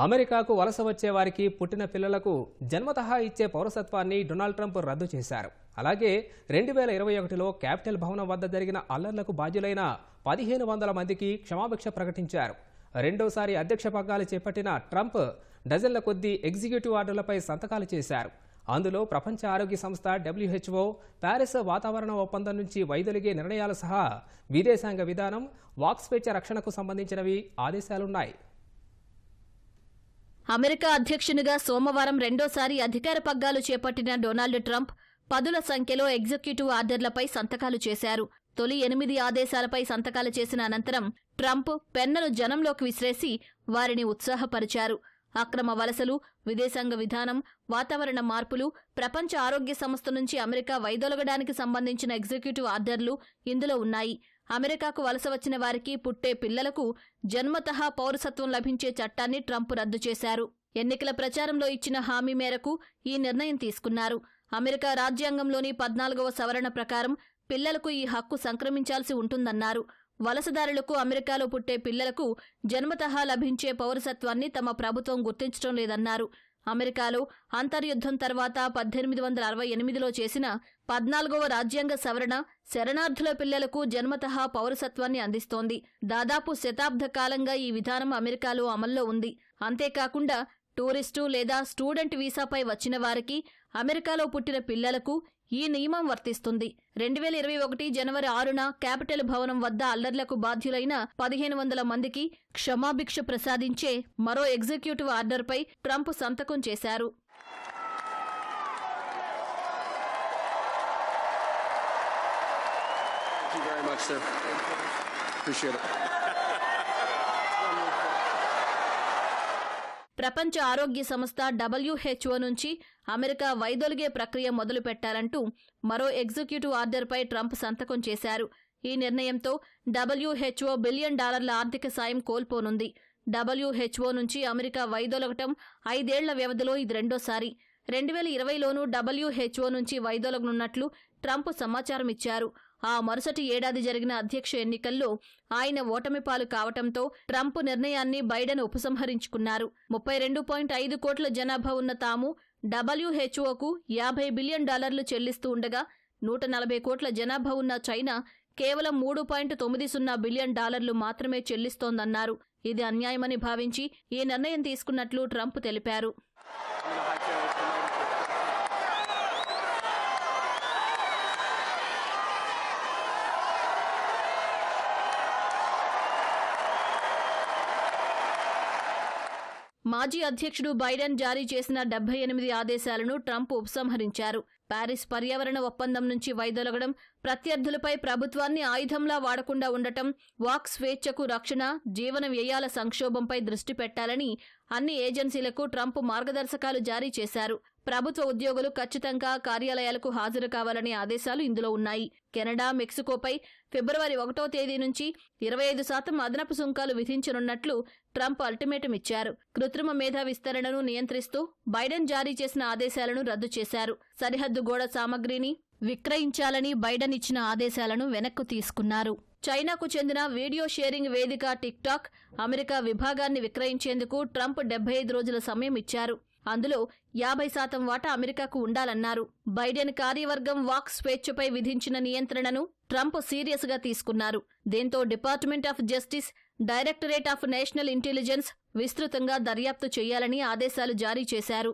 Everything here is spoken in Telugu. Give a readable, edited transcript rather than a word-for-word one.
అమెరికాకు వలస వచ్చే వారికి పుట్టిన పిల్లలకు జన్మతహా ఇచ్చే పౌరసత్వాన్ని డొనాల్డ్ ట్రంప్ రద్దు చేశారు. అలాగే 2021లో క్యాపిటల్ భవనం వద్ద జరిగిన అల్లర్లకు బాధ్యులైన 1500 మందికి క్షమాభిక్ష ప్రకటించారు. రెండోసారి అధ్యక్ష పగ్గాలు చేపట్టిన ట్రంప్ డజన్ల కొద్దీ ఎగ్జిక్యూటివ్ ఆర్డర్లపై సంతకాలు చేశారు. అందులో ప్రపంచ ఆరోగ్య సంస్థ WHO, ప్యారిస్ వాతావరణ ఒప్పందం నుంచి వైదొలిగే నిర్ణయాలు సహా విదేశాంగ విధానం, వాక్ స్వేచ్ఛ రక్షణకు సంబంధించినవి ఆదేశాలున్నాయి. అమెరికా అధ్యక్షునిగా సోమవారం రెండోసారి అధికార పగ్గాలు చేపట్టిన డొనాల్డ్ ట్రంప్ పదుల సంఖ్యలో ఎగ్జిక్యూటివ్ ఆర్డర్లపై సంతకాలు చేశారు. తొలి 8 ఆదేశాలపై సంతకాలు చేసిన అనంతరం ట్రంప్ పెన్నును జనంలోకి విసిరేసి వారిని ఉత్సాహపరిచారు. అక్రమ వలసలు, విదేశాంగ విధానం, వాతావరణ మార్పులు, ప్రపంచ ఆరోగ్య సంస్థ నుంచి అమెరికా వైదొలగడానికి సంబంధించిన ఎగ్జిక్యూటివ్ ఆర్డర్లు ఇందులో ఉన్నాయి. అమెరికాకు వలస వచ్చిన వారికి పుట్టే పిల్లలకు జన్మతహా పౌరసత్వం లభించే చట్టాన్ని ట్రంప్ రద్దు చేశారు. ఎన్నికల ప్రచారంలో ఇచ్చిన హామీ మేరకు ఈ నిర్ణయం తీసుకున్నారు. అమెరికా రాజ్యాంగంలోని 14వ సవరణ ప్రకారం పిల్లలకు ఈ హక్కు సంక్రమించాల్సి ఉంటుందన్నారు. వలసదారులకు అమెరికాలో పుట్టే పిల్లలకు జన్మతహా లభించే పౌరసత్వాన్ని తమ ప్రభుత్వం గుర్తించడం లేదన్నారు. అమెరికాలో అంతర్యుద్ధం తర్వాత 1868లో చేసిన 14వ రాజ్యాంగ సవరణ శరణార్థుల పిల్లలకు జన్మతహా పౌరసత్వాన్ని అందిస్తోంది. దాదాపు శతాబ్ద కాలంగా ఈ విధానం అమెరికాలో అమల్లో ఉంది. అంతేకాకుండా టూరిస్టు లేదా స్టూడెంట్ వీసాపై వచ్చిన వారికి, అమెరికాలో పుట్టిన పిల్లలకు ఈ నియమం వర్తిస్తుంది. 2021 జనవరి 6న క్యాపిటల్ భవనం వద్ద అల్లర్లకు బాధ్యులైన 1500 మందికి క్షమాభిక్ష ప్రసాదించే మరో ఎగ్జిక్యూటివ్ ఆర్డర్పై ట్రంప్ సంతకం చేశారు. ప్రపంచ ఆరోగ్య సంస్థ WHO నుంచి అమెరికా వైదొలిగే ప్రక్రియ మొదలుపెట్టాలంటూ మరో ఎగ్జిక్యూటివ్ ఆర్డర్పై ట్రంప్ సంతకం చేశారు. ఈ నిర్ణయంతో WHO $1 బిలియన్ ఆర్థిక సాయం కోల్పోనుంది. WHO నుంచి అమెరికా వైదొలగటం 5 ఏళ్ల వ్యవధిలో ఇది రెండోసారి. 2020లోనూ WHO నుంచి వైదొలగనున్నట్లు ట్రంప్ సమాచారం ఇచ్చారు. ఆ మరుసటి ఏడాది జరిగిన అధ్యక్ష ఎన్నికల్లో ఆయన ఓటమి పాలు కావటంతో ట్రంప్ నిర్ణయాన్ని బైడెన్ ఉపసంహరించుకున్నారు. 32.5 కోట్ల జనాభా ఉన్న తాము WHOకు $50 బిలియన్ చెల్లిస్తూ ఉండగా 140 కోట్ల జనాభా ఉన్న చైనా కేవలం $3.90 బిలియన్ మాత్రమే చెల్లిస్తోందన్నారు. ఇది అన్యాయమని భావించి ఈ నిర్ణయం తీసుకున్నట్లు ట్రంప్ తెలిపారు. మాజీ అధ్యక్షుడు బైడెన్ జారీ చేసిన 78 ఆదేశాలను ట్రంప్ ఉపసంహరించారు. ప్యారిస్ పర్యావరణ ఒప్పందం నుంచి వైదొలగడం, ప్రత్యర్థులపై ప్రభుత్వాన్ని ఆయుధంలా వాడకుండా ఉండటం, వాక్ స్వేచ్ఛకు రక్షణ, జీవన వ్యయాల సంక్షోభంపై దృష్టి పెట్టాలని అన్ని ఏజెన్సీలకు ట్రంప్ మార్గదర్శకాలు జారీ చేశారు. ప్రభుత్వ ఉద్యోగులు ఖచ్చితంగా కార్యాలయాలకు హాజరు కావాలనే ఆదేశాలు ఇందులో ఉన్నాయి. కెనడా, మెక్సికోపై ఫిబ్రవరి 1వ తేదీ నుంచి 25% అదనపు సుంకాలు విధించనున్నట్లు ట్రంప్ అల్టిమేటం ఇచ్చారు. కృత్రిమ మేధా విస్తరణను నియంత్రిస్తూ బైడెన్ జారీ చేసిన ఆదేశాలను రద్దు చేశారు. సరిహద్దు గోడ సామగ్రిని విక్రయించాలని బైడెన్ ఇచ్చిన ఆదేశాలను వెనక్కు తీసుకున్నారు. చైనాకు చెందిన వీడియో షేరింగ్ వేదిక టిక్టాక్ అమెరికా విభాగాన్ని విక్రయించేందుకు ట్రంప్ 75 రోజుల సమయం ఇచ్చారు. అందులో 50% వాటా అమెరికాకు ఉండాలన్నారు. బైడెన్ కార్యవర్గం వాక్ స్వేచ్ఛపై విధించిన నియంత్రణను ట్రంప్ సీరియస్గా తీసుకున్నారు. దీంతో department of justice, directorate of national intelligence విస్తృతంగా దర్యాప్తు చేయాలని ఆదేశాలు జారీ చేశారు.